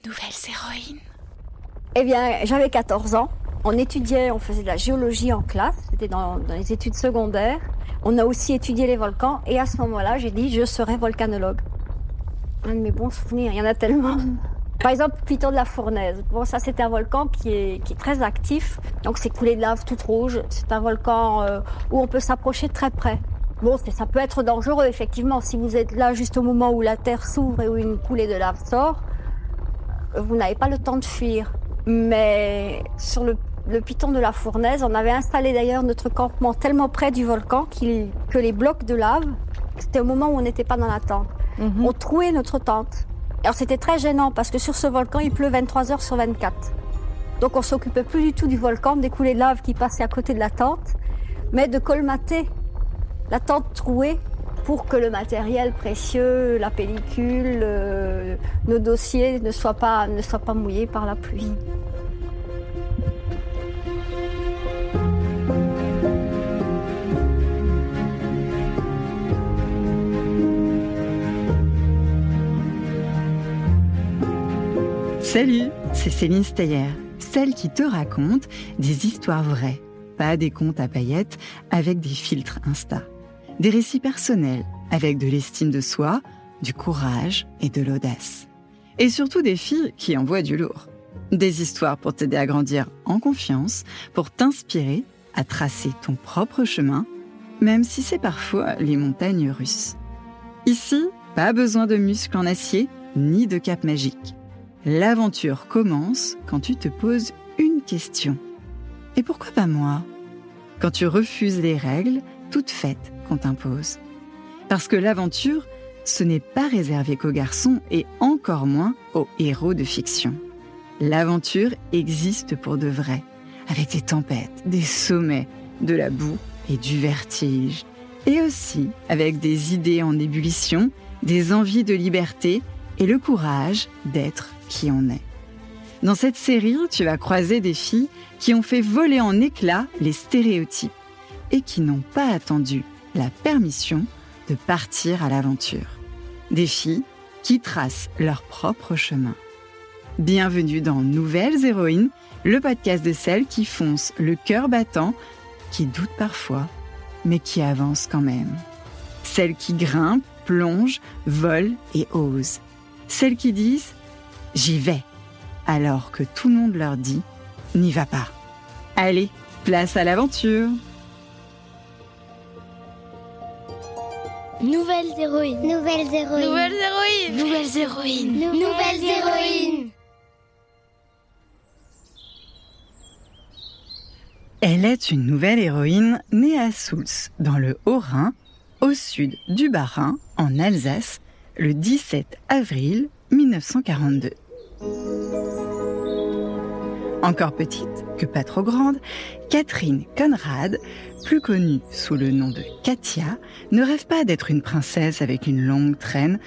Nouvelles héroïnes. Eh bien, j'avais 14 ans. On étudiait, on faisait de la géologie en classe. C'était dans les études secondaires. On a aussi étudié les volcans. Et à ce moment-là, j'ai dit, je serai volcanologue. Un de mes bons souvenirs, il y en a tellement. Par exemple, Piton de la Fournaise. Bon, ça, c'est un volcan qui est très actif. Donc, c'est coulé de lave toute rouge. C'est un volcan où on peut s'approcher de très près. Bon, ça peut être dangereux, effectivement. Si vous êtes là juste au moment où la terre s'ouvre et où une coulée de lave sort, vous n'avez pas le temps de fuir. Mais sur le Piton de la Fournaise, on avait installé d'ailleurs notre campement tellement près du volcan que les blocs de lave, c'était au moment où on n'était pas dans la tente. On trouait notre tente. Alors c'était très gênant parce que sur ce volcan, il pleut 23 heures sur 24. Donc on s'occupait plus du tout du volcan, des coulées de lave qui passaient à côté de la tente, mais de colmater la tente trouée pour que le matériel précieux, la pellicule, nos dossiers ne soient pas mouillés par la pluie. Salut, c'est Céline Steyer, celle qui te raconte des histoires vraies, pas des contes à paillettes avec des filtres Insta. Des récits personnels avec de l'estime de soi, du courage et de l'audace. Et surtout des filles qui envoient du lourd. Des histoires pour t'aider à grandir en confiance, pour t'inspirer à tracer ton propre chemin, même si c'est parfois les montagnes russes. Ici, pas besoin de muscles en acier ni de cape magique. L'aventure commence quand tu te poses une question. Et pourquoi pas moi ? Quand tu refuses les règles toutes faites qu'on t'impose. Parce que l'aventure, ce n'est pas réservé qu'aux garçons et encore moins aux héros de fiction. L'aventure existe pour de vrai, avec des tempêtes, des sommets, de la boue et du vertige. Et aussi avec des idées en ébullition, des envies de liberté et le courage d'être qui on est. Dans cette série, tu vas croiser des filles qui ont fait voler en éclats les stéréotypes et qui n'ont pas attendu la permission de partir à l'aventure. Des filles qui tracent leur propre chemin. Bienvenue dans Nouvelles héroïnes, le podcast de celles qui foncent le cœur battant, qui doutent parfois, mais qui avancent quand même. Celles qui grimpent, plongent, volent et osent. Celles qui disent « j'y vais », alors que tout le monde leur dit « n'y va pas ». Allez, place à l'aventure. Nouvelles héroïnes. Nouvelles héroïnes. Nouvelles héroïnes. Nouvelles héroïnes. Nouvelles héroïnes. Elle est une nouvelle héroïne née à Soultz, dans le Haut-Rhin, au sud du Bas-Rhin, en Alsace, le 17 avril 1942. Encore petite, que pas trop grande, Catherine Conrad, plus connue sous le nom de Katia, ne rêve pas d'être une princesse avec une longue traîne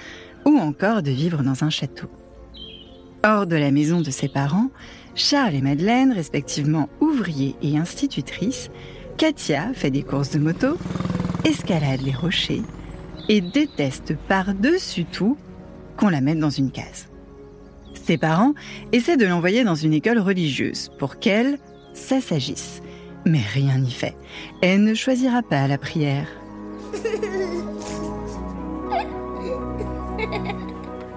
ou encore de vivre dans un château. Hors de la maison de ses parents, Charles et Madeleine, respectivement ouvriers et institutrices, Katia fait des courses de moto, escalade les rochers et déteste par-dessus tout qu'on la mette dans une case. Ses parents essaient de l'envoyer dans une école religieuse pour qu'elle s'assagisse. Mais rien n'y fait. Elle ne choisira pas la prière.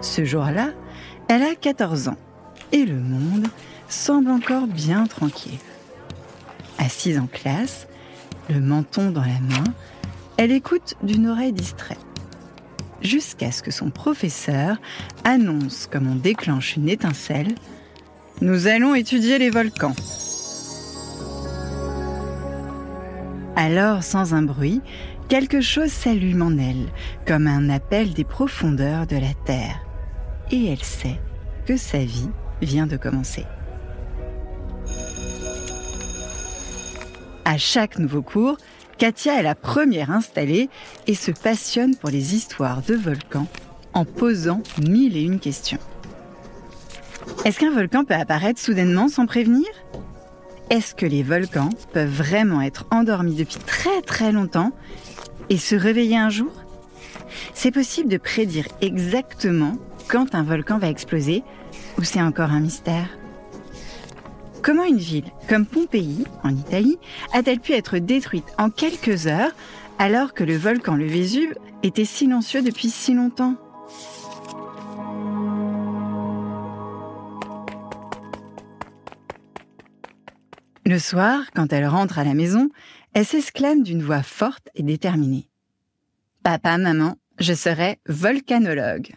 Ce jour-là, elle a 14 ans et le monde semble encore bien tranquille. Assise en classe, le menton dans la main, elle écoute d'une oreille distraite. Jusqu'à ce que son professeur annonce comme on déclenche une étincelle « Nous allons étudier les volcans ». Alors, sans un bruit, quelque chose s'allume en elle, comme un appel des profondeurs de la terre. Et elle sait que sa vie vient de commencer. À chaque nouveau cours, Katia est la première installée et se passionne pour les histoires de volcans en posant 1001 questions. Est-ce qu'un volcan peut apparaître soudainement sans prévenir ? Est-ce que les volcans peuvent vraiment être endormis depuis très très longtemps et se réveiller un jour ? C'est possible de prédire exactement quand un volcan va exploser Ou c'est encore un mystère ? Comment une ville comme Pompéi, en Italie, a-t-elle pu être détruite en quelques heures alors que le volcan le Vésuve était silencieux depuis si longtemps ? Le soir, quand elle rentre à la maison, elle s'exclame d'une voix forte et déterminée. « Papa, maman, je serai volcanologue !»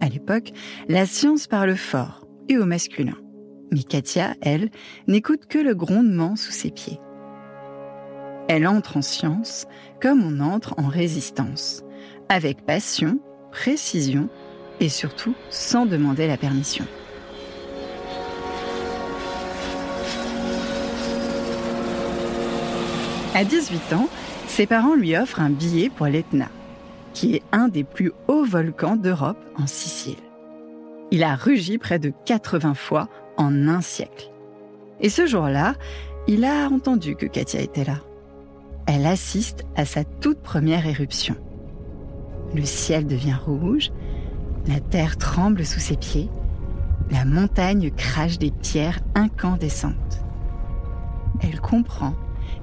À l'époque, la science parle fort et au masculin. Mais Katia, elle, n'écoute que le grondement sous ses pieds. Elle entre en science comme on entre en résistance, avec passion, précision et surtout sans demander la permission. À 18 ans, ses parents lui offrent un billet pour l'Etna, qui est un des plus hauts volcans d'Europe en Sicile. Il a rugi près de 80 fois en un siècle. Et ce jour-là, il a entendu que Katia était là. Elle assiste à sa toute première éruption. Le ciel devient rouge, la terre tremble sous ses pieds, la montagne crache des pierres incandescentes. Elle comprend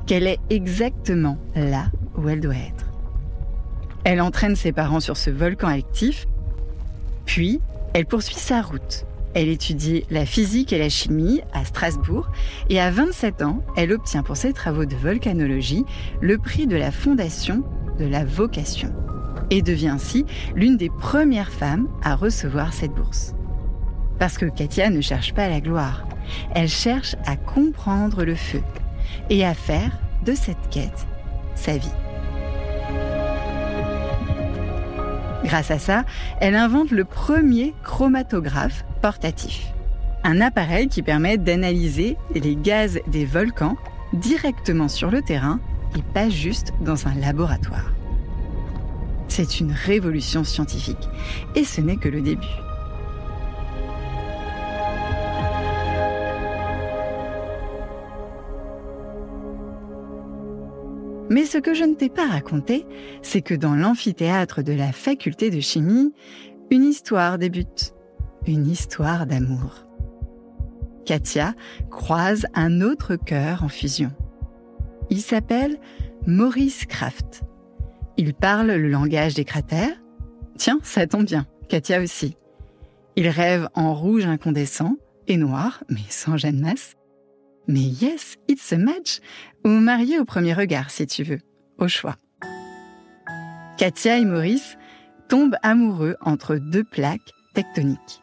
qu'elle est exactement là où elle doit être. Elle entraîne ses parents sur ce volcan actif, puis elle poursuit sa route. Elle étudie la physique et la chimie à Strasbourg et à 27 ans, elle obtient pour ses travaux de volcanologie le prix de la Fondation de la Vocation et devient ainsi l'une des premières femmes à recevoir cette bourse. Parce que Katia ne cherche pas la gloire, elle cherche à comprendre le feu et à faire de cette quête sa vie. Grâce à ça, elle invente le premier chromatographe portatif, un appareil qui permet d'analyser les gaz des volcans directement sur le terrain et pas juste dans un laboratoire. C'est une révolution scientifique et ce n'est que le début. Mais ce que je ne t'ai pas raconté, c'est que dans l'amphithéâtre de la faculté de chimie, une histoire débute. Une histoire d'amour. Katia croise un autre cœur en fusion. Il s'appelle Maurice Kraft. Il parle le langage des cratères. Tiens, ça tombe bien, Katia aussi. Il rêve en rouge incandescent et noir, mais sans Jeanne Masse. Mais yes, it's a match, ou marié au premier regard si tu veux, au choix. Katia et Maurice tombent amoureux entre deux plaques tectoniques.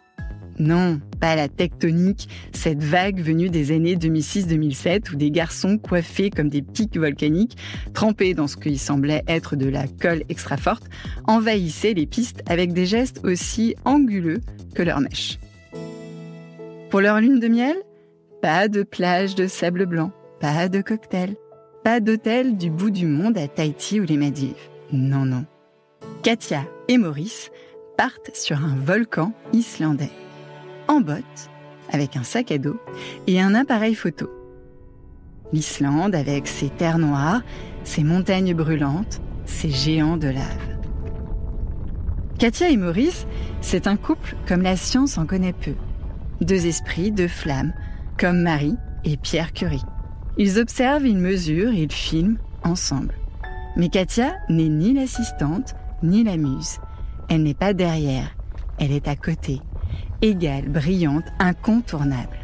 Non, pas la tectonique, cette vague venue des années 2006-2007 où des garçons coiffés comme des pics volcaniques, trempés dans ce qui semblait être de la colle extra forte, envahissaient les pistes avec des gestes aussi anguleux que leurs mèches. Pour leur lune de miel, pas de plage de sable blanc, pas de cocktail, pas d'hôtel du bout du monde à Tahiti ou les Maldives. Non, non. Katia et Maurice partent sur un volcan islandais, en bottes, avec un sac à dos et un appareil photo. L'Islande avec ses terres noires, ses montagnes brûlantes, ses géants de lave. Katia et Maurice, c'est un couple comme la science en connaît peu. Deux esprits, deux flammes, comme Marie et Pierre Curie. Ils observent, ils mesurent, ils filment ensemble. Mais Katia n'est ni l'assistante, ni la muse. Elle n'est pas derrière, elle est à côté, égale, brillante, incontournable.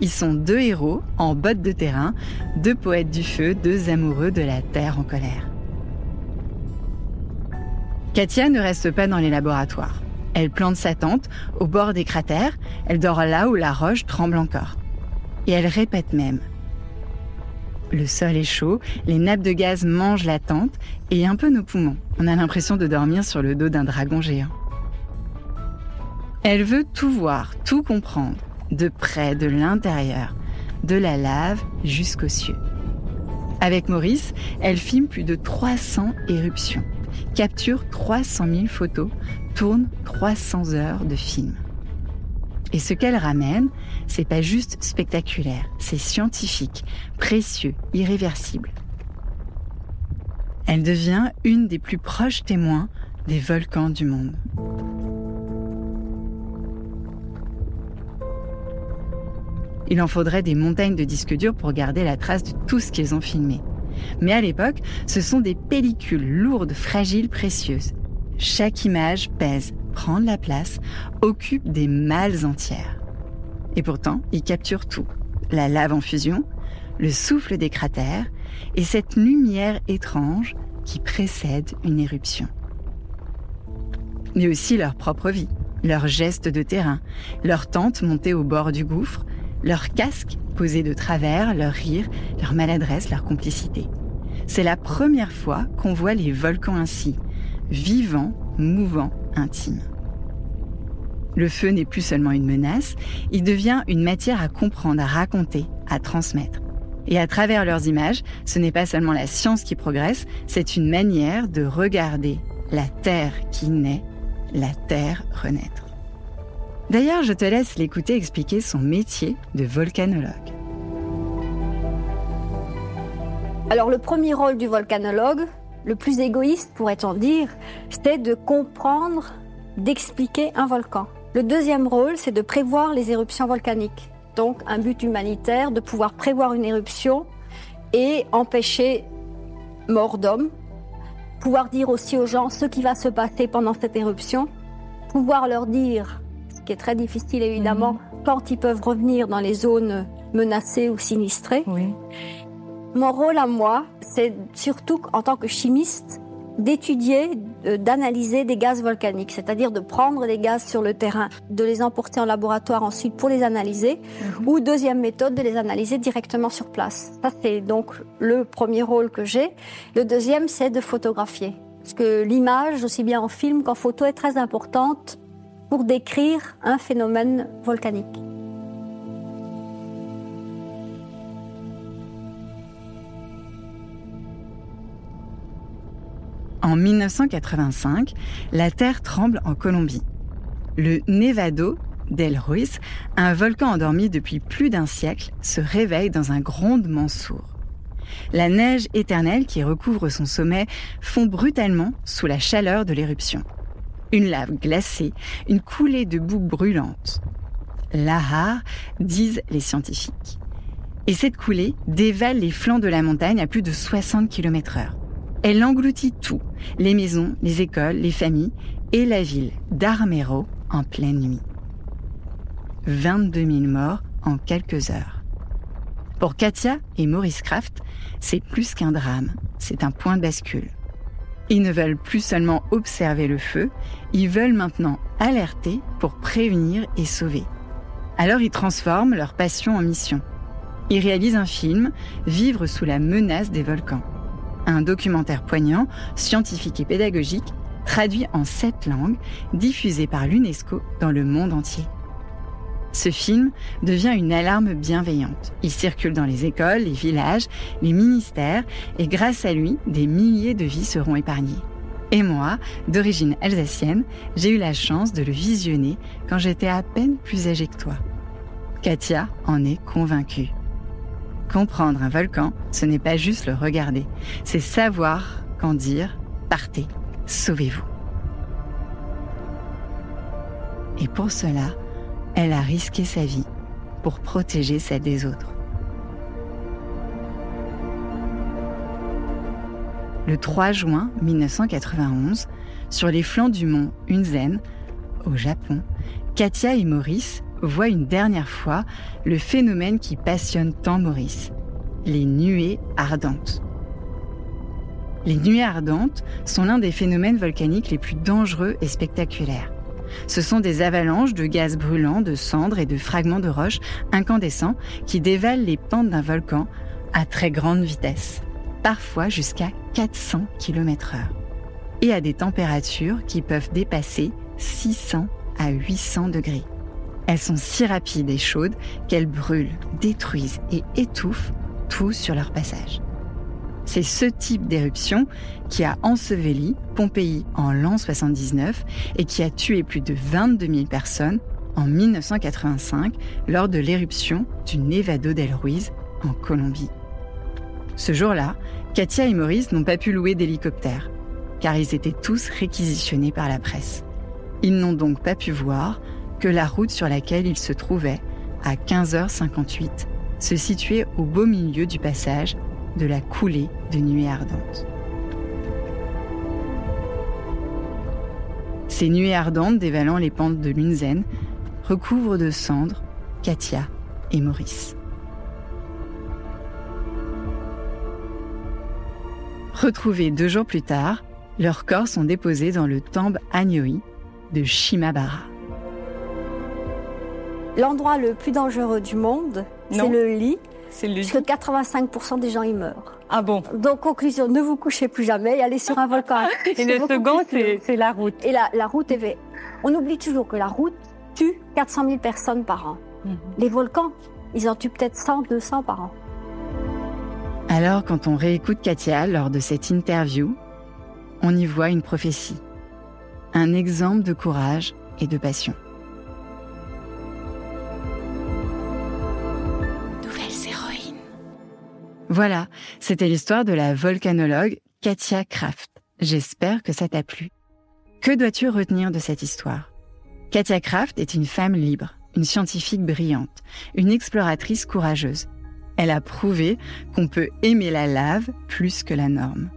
Ils sont deux héros en bottes de terrain, deux poètes du feu, deux amoureux de la terre en colère. Katia ne reste pas dans les laboratoires. Elle plante sa tente au bord des cratères, elle dort là où la roche tremble encore. Et elle répète même. Le sol est chaud, les nappes de gaz mangent la tente et un peu nos poumons. On a l'impression de dormir sur le dos d'un dragon géant. Elle veut tout voir, tout comprendre, de près, de l'intérieur, de la lave jusqu'aux cieux. Avec Maurice, elle filme plus de 300 éruptions, capture 300 000 photos, tourne 300 heures de film. Et ce qu'elle ramène, c'est pas juste spectaculaire, c'est scientifique, précieux, irréversible. Elle devient une des plus proches témoins des volcans du monde. Il en faudrait des montagnes de disques durs pour garder la trace de tout ce qu'ils ont filmé. Mais à l'époque, ce sont des pellicules lourdes, fragiles, précieuses. Chaque image pèse, prend de la place, occupe des malles entières. Et pourtant, ils capturent tout. La lave en fusion, le souffle des cratères et cette lumière étrange qui précède une éruption. Mais aussi leur propre vie, leurs gestes de terrain, leurs tentes montées au bord du gouffre, leurs casques posés de travers, leurs rires, leur maladresse, leur complicité. C'est la première fois qu'on voit les volcans ainsi, vivants, mouvants, intimes. Le feu n'est plus seulement une menace, il devient une matière à comprendre, à raconter, à transmettre. Et à travers leurs images, ce n'est pas seulement la science qui progresse, c'est une manière de regarder la Terre qui naît, la Terre renaître. D'ailleurs, je te laisse l'écouter expliquer son métier de volcanologue. Alors le premier rôle du volcanologue, le plus égoïste pourrait-on dire, c'était de comprendre, d'expliquer un volcan. Le deuxième rôle, c'est de prévoir les éruptions volcaniques. Donc un but humanitaire, de pouvoir prévoir une éruption et empêcher mort d'homme. Pouvoir dire aussi aux gens ce qui va se passer pendant cette éruption. Pouvoir leur dire, ce qui est très difficile évidemment, quand ils peuvent revenir dans les zones menacées ou sinistrées. Oui. Mon rôle à moi, c'est surtout en tant que chimiste, d'étudier, d'analyser des gaz volcaniques, c'est-à-dire de prendre des gaz sur le terrain, de les emporter en laboratoire ensuite pour les analyser, ou deuxième méthode, de les analyser directement sur place. Ça, c'est donc le premier rôle que j'ai. Le deuxième, c'est de photographier. Parce que l'image, aussi bien en film qu'en photo, est très importante pour décrire un phénomène volcanique. En 1985, la Terre tremble en Colombie. Le Nevado del Ruiz, un volcan endormi depuis plus d'un siècle, se réveille dans un grondement sourd. La neige éternelle qui recouvre son sommet fond brutalement sous la chaleur de l'éruption. Une lave glacée, une coulée de boue brûlante. Lahar, disent les scientifiques. Et cette coulée dévale les flancs de la montagne à plus de 60 km/h. Elle engloutit tout, les maisons, les écoles, les familles et la ville d'Armero en pleine nuit. 22 000 morts en quelques heures. Pour Katia et Maurice Kraft, c'est plus qu'un drame, c'est un point de bascule. Ils ne veulent plus seulement observer le feu, ils veulent maintenant alerter pour prévenir et sauver. Alors ils transforment leur passion en mission. Ils réalisent un film, Vivre sous la menace des volcans. Un documentaire poignant, scientifique et pédagogique, traduit en 7 langues, diffusé par l'UNESCO dans le monde entier. Ce film devient une alarme bienveillante. Il circule dans les écoles, les villages, les ministères, et grâce à lui, des milliers de vies seront épargnées. Et moi, d'origine alsacienne, j'ai eu la chance de le visionner quand j'étais à peine plus âgée que toi. Katia en est convaincue. Comprendre un volcan, ce n'est pas juste le regarder, c'est savoir quand dire « partez, sauvez-vous ». Et pour cela, elle a risqué sa vie pour protéger celle des autres. Le 3 juin 1991, sur les flancs du mont Unzen, au Japon, Katia et Maurice voient une dernière fois le phénomène qui passionne tant Maurice, les nuées ardentes. Les nuées ardentes sont l'un des phénomènes volcaniques les plus dangereux et spectaculaires. Ce sont des avalanches de gaz brûlants, de cendres et de fragments de roches incandescents qui dévalent les pentes d'un volcan à très grande vitesse, parfois jusqu'à 400 km/h, et à des températures qui peuvent dépasser 600 à 800 degrés. Elles sont si rapides et chaudes qu'elles brûlent, détruisent et étouffent tout sur leur passage. C'est ce type d'éruption qui a enseveli Pompéi en l'an 79 et qui a tué plus de 22 000 personnes en 1985 lors de l'éruption du Nevado del Ruiz en Colombie. Ce jour-là, Katia et Maurice n'ont pas pu louer d'hélicoptère, car ils étaient tous réquisitionnés par la presse. Ils n'ont donc pas pu voir que la route sur laquelle ils se trouvaient à 15h58, se situait au beau milieu du passage de la coulée de nuées ardentes. Ces nuées ardentes dévalant les pentes de Lunzen recouvrent de cendres Katia et Maurice. Retrouvés 2 jours plus tard, leurs corps sont déposés dans le Tamb Anyoi de Shimabara. L'endroit le plus dangereux du monde, c'est le lit. C'est le lit. Puisque 85% des gens y meurent. Ah bon? Donc, conclusion, ne vous couchez plus jamais et allez sur un volcan. Et le second, c'est la route. Et la route est... On oublie toujours que la route tue 400 000 personnes par an. Les volcans, ils en tuent peut-être 100, 200 par an. Alors, quand on réécoute Katia lors de cette interview, on y voit une prophétie. Un exemple de courage et de passion. Voilà, c'était l'histoire de la volcanologue Katia Kraft. J'espère que ça t'a plu. Que dois-tu retenir de cette histoire? Katia Kraft est une femme libre, une scientifique brillante, une exploratrice courageuse. Elle a prouvé qu'on peut aimer la lave plus que la norme.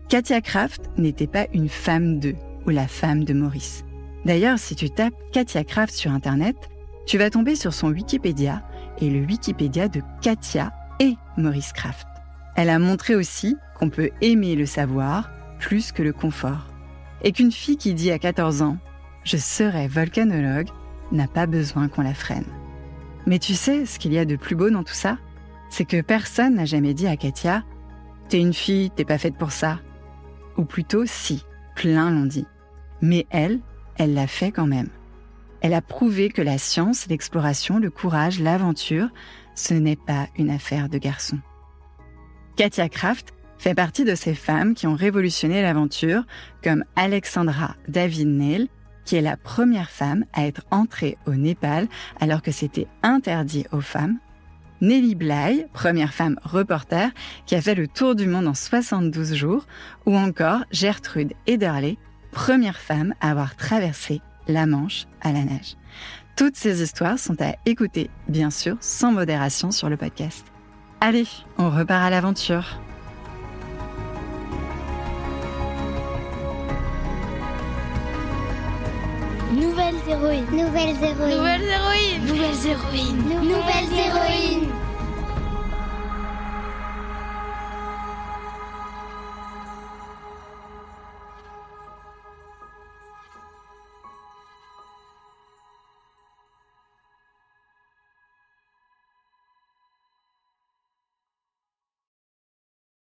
Katia Kraft n'était pas une femme d'eux ou la femme de Maurice. D'ailleurs, si tu tapes Katia Kraft sur Internet, tu vas tomber sur son Wikipédia et le Wikipédia de Katia et Maurice Kraft. Elle a montré aussi qu'on peut aimer le savoir plus que le confort. Et qu'une fille qui dit à 14 ans « Je serai volcanologue » n'a pas besoin qu'on la freine. Mais tu sais ce qu'il y a de plus beau dans tout ça? C'est que personne n'a jamais dit à Katia « T'es une fille, t'es pas faite pour ça ». Ou plutôt si, plein l'ont dit. Mais elle l'a fait quand même. Elle a prouvé que la science, l'exploration, le courage, l'aventure, ce n'est pas une affaire de garçon. Katia Kraft fait partie de ces femmes qui ont révolutionné l'aventure, comme Alexandra David Neil, qui est la première femme à être entrée au Népal alors que c'était interdit aux femmes, Nelly Bly, première femme reporter qui a fait le tour du monde en 72 jours, ou encore Gertrude Ederle, première femme à avoir traversé la Manche à la nage. Toutes ces histoires sont à écouter, bien sûr, sans modération sur le podcast. Allez, on repart à l'aventure. Nouvelles héroïnes. Nouvelles héroïnes. Nouvelles héroïnes. Nouvelles héroïnes. Nouvelles héroïnes.